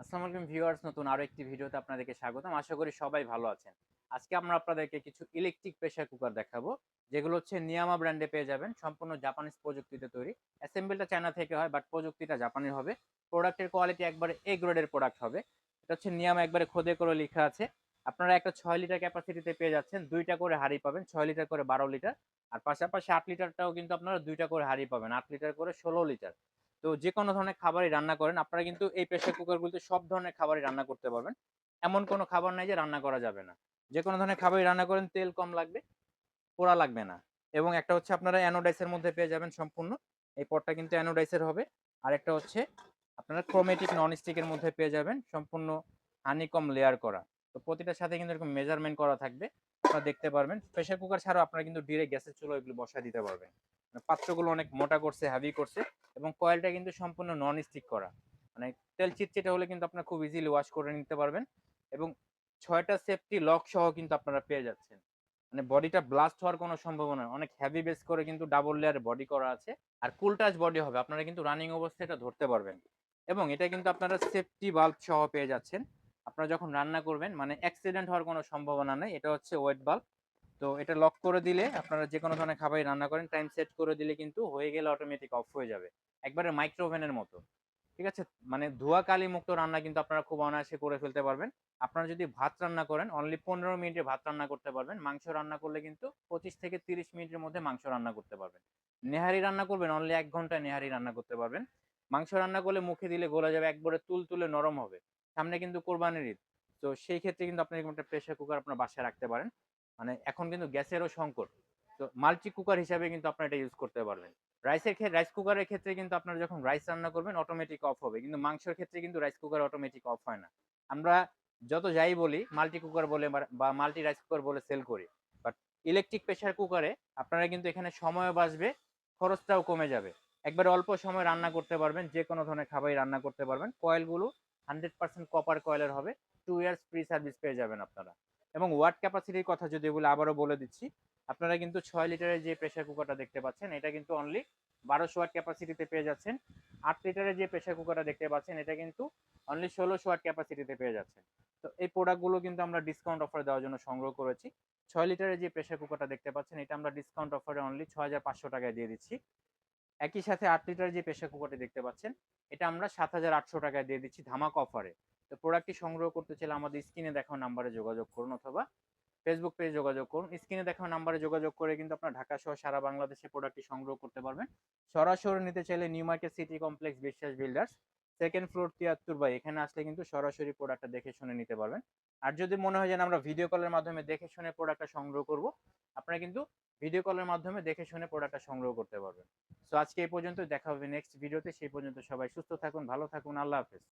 আসসালামু আলাইকুম ভিউয়ার্স, নতুন আরো একটি ভিডিওতে আপনাদেরকে স্বাগতম। আশা করি সবাই ভালো আছেন। আজকে আমরা আপনাদেরকে কিছু ইলেকট্রিক প্রেসার কুকার দেখাবো, যেগুলো হচ্ছে নিয়ামা ব্র্যান্ডে পেয়ে যাবেন। সম্পূর্ণ জাপানিজ প্রযুক্তিতে তৈরি। অ্যাসেম্বলটা চায়না থেকে হয়, বাট প্রযুক্তিটা জাপানি হবে। প্রোডাক্টের কোয়ালিটি একবারে এ গ্রেডের প্রোডাক্ট হবে। এটা হচ্ছে নিয়ামা একবারে খোদে করে লেখা আছে। আপনারা একটা 6 লিটার ক্যাপাসিটিতে পেয়ে যাচ্ছেন। 2টা করে হাঁড়ি পাবেন, 6 লিটার করে 12 লিটার। আর পাশাপাশি 8 লিটারটাও কিন্তু আপনারা 2টা করে হাঁড়ি পাবেন, 8 লিটার করে 16 লিটার। তো যেকোনো ধরনের খাবারই রান্না করেন, আপনারা কিন্তু এই প্রেসার কুকারগুলোতে সব ধরনের খাবারই রান্না করতে পারবেন। এমন কোনো খাবার নাই যে রান্না করা যাবে না। যেকোনো ধরনের খাবারই রান্না করেন, তেল কম লাগবে, পোড়া লাগবে না। এবং একটা হচ্ছে আপনারা অ্যানোডাইসের মধ্যে পেয়ে যাবেন সম্পূর্ণ। এই পটটা কিন্তু অ্যানোডাইসের হবে। আরেকটা হচ্ছে আপনারা ক্রোমেটিক ননস্টিকের মধ্যে পেয়ে যাবেন, সম্পূর্ণ হানিকম লেয়ার করা। তো প্রতিটার সাথে কিন্তু এরকম মেজারমেন্ট করা থাকবে। আপনারা দেখতে পারবেন। প্রেসার কুকার ছাড়াও আপনারা কিন্তু ডিরেক্ট গ্যাসের চুলায় এগুলো বসায় দিতে পারবেন। পাত্রগুলো অনেক মোটা করছে, হেভি করছে, এবং কয়েলটা কিন্তু সম্পূর্ণ নন স্টিক করা। মানে তেল চিটচিটে হলে কিন্তু আপনারা খুব ইজিলি ওয়াশ করে নিতে পারবেন। এবং 6টা সেফটি লক সহ কিন্তু আপনারা পেয়ে যাচ্ছেন। মানে বডিটা ব্লাস্ট হওয়ার কোনো সম্ভাবনা নেই। অনেক হেভি বেস করে কিন্তু ডাবল লেয়ার বডি করা আছে। আর কুল টাচ বডি হবে, আপনারা কিন্তু রানিং অবস্থায় এটা ধরতে পারবেন। এবং এটা কিন্তু আপনারা সেফটি বাল্ব সহ পেয়ে যাচ্ছেন। আপনারা যখন রান্না করবেন, মানে অ্যাক্সিডেন্ট হওয়ার কোনো সম্ভাবনা নেই। এটা হচ্ছে ওয়েট বাল্ব। তো এটা লক করে দিলে আপনারা যে কোনো ধরনের খাবারই রান্না করেন, টাইম সেট করে দিলে কিন্তু হয়ে গেলে অটোমেটিক অফ হয়ে যাবে। একবারে মাইক্রো ওভেনের মতো। ঠিক আছে? মানে ধোঁয়া কালি মুক্ত রান্না কিন্তু আপনারা খুব অনায়াসে করে ফেলতে পারবেন। আপনারা যদি ভাত রান্না করেন, অনলি 15 মিনিটে ভাত রান্না করতে পারবেন। মাংস রান্না করলে কিন্তু 25 থেকে 30 মিনিটের মধ্যে মাংস রান্না করতে পারবেন। নেহারি রান্না করবেন, অনলি 1 ঘন্টায় নেহারি রান্না করতে পারবেন। মাংস রান্না করলে মুখে দিলে গলে যাবে, একবারে তুলতুলে নরম হবে। সামনে কিন্তু কোরবানির ঈদ। তো সেই ক্ষেত্রে কিন্তু আপনি এরকম একটা প্রেসার কুকার আপনার বাসায় রাখতে পারেন। মানে এখন কিন্তু গ্যাসেরও সংকট। তো মাল্টি কুকার হিসাবে কিন্তু আপনারা এটা ইউজ করতে পারবেন। রাইস কুকারের ক্ষেত্রে কিন্তু আপনারা যখন রাইস রান্না করবেন অটোমেটিক অফ হবে। কিন্তু মাংসের ক্ষেত্রে কিন্তু রাইস কুকার অটোমেটিক অফ হয় না। আমরা যত যাই বলি মাল্টি কুকার বলে বা মাল্টি রাইস কুকার বলে সেল করি। বাট ইলেকট্রিক প্রেসার কুকারে আপনারা কিন্তু এখানে সময়ও বাঁচবে, খরচটাও কমে যাবে। একবারে অল্প সময় রান্না করতে পারবেন, যেকোনো ধরনের খাবারই রান্না করতে পারবেন। কয়েলগুলো 100% কপার কয়েলের হবে। 2 ইয়ার্স ফ্রি সার্ভিস পেয়ে যাবেন আপনারা। এবং ওয়াট ক্যাপাসিটির কথা যদি বলে আবারও বলে দিচ্ছি, আপনারা কিন্তু 6 লিটারের যে প্রেসার কুকারটা দেখতে পাচ্ছেন, এটা কিন্তু অনলি 1200 ওয়াট ক্যাপাসিটিতে পেয়ে যাচ্ছেন। 8 লিটারের যে প্রেসার কুকারটা দেখতে পাচ্ছেন, এটা কিন্তু অনলি 1600 ওয়াট ক্যাপাসিটিতে পেয়ে যাচ্ছেন। তো এই প্রোডাক্টগুলো কিন্তু আমরা ডিসকাউন্ট অফার দেওয়ার জন্য সংগ্রহ করেছি। 6 লিটারের যে প্রেসার কুকারটা দেখতে পাচ্ছেন, এটা আমরা ডিসকাউন্ট অফারে অনলি 6500 টাকায় দিয়ে দিচ্ছি। একই সাথে 8 লিটারের যে প্রেসার কুকারটি দেখতে পাচ্ছেন, এটা আমরা 7800 টাকায় দিয়ে দিচ্ছি ধামাকা অফারে। তো প্রোডাক্টটি সংগ্রহ করতে চাইলে আমাদের স্ক্রিনে দেখানো নাম্বারে যোগাযোগ করুন, অথবা ফেসবুক পেজে যোগাযোগ করুন। স্ক্রিনে দেখানো নাম্বারে যোগাযোগ করে কিন্তু আপনার ঢাকা সহ সারা বাংলাদেশে প্রোডাক্টটি সংগ্রহ করতে পারবেন। সরাসরি নিতে চাইলে নিউ মার্কেট সিটি কমপ্লেক্স বিশ্বাস বিল্ডার্স, সেকেন্ড ফ্লোর 73 বাই, এখানে আসলে কিন্তু সরাসরি প্রোডাক্টটা দেখে শুনে নিতে পারবেন। আর যদি মনে হয় যে আমরা ভিডিও কলের মাধ্যমে দেখে শুনে প্রোডাক্টটা সংগ্রহ করব, আপনারা কিন্তু ভিডিও কলের মাধ্যমে দেখে শুনে প্রোডাক্টটা সংগ্রহ করতে পারবেন। সো আজকে এই পর্যন্ত, দেখা হবে নেক্সট ভিডিওতে। সেই পর্যন্ত সবাই সুস্থ থাকুন, ভালো থাকুন, আল্লাহ হাফেজ।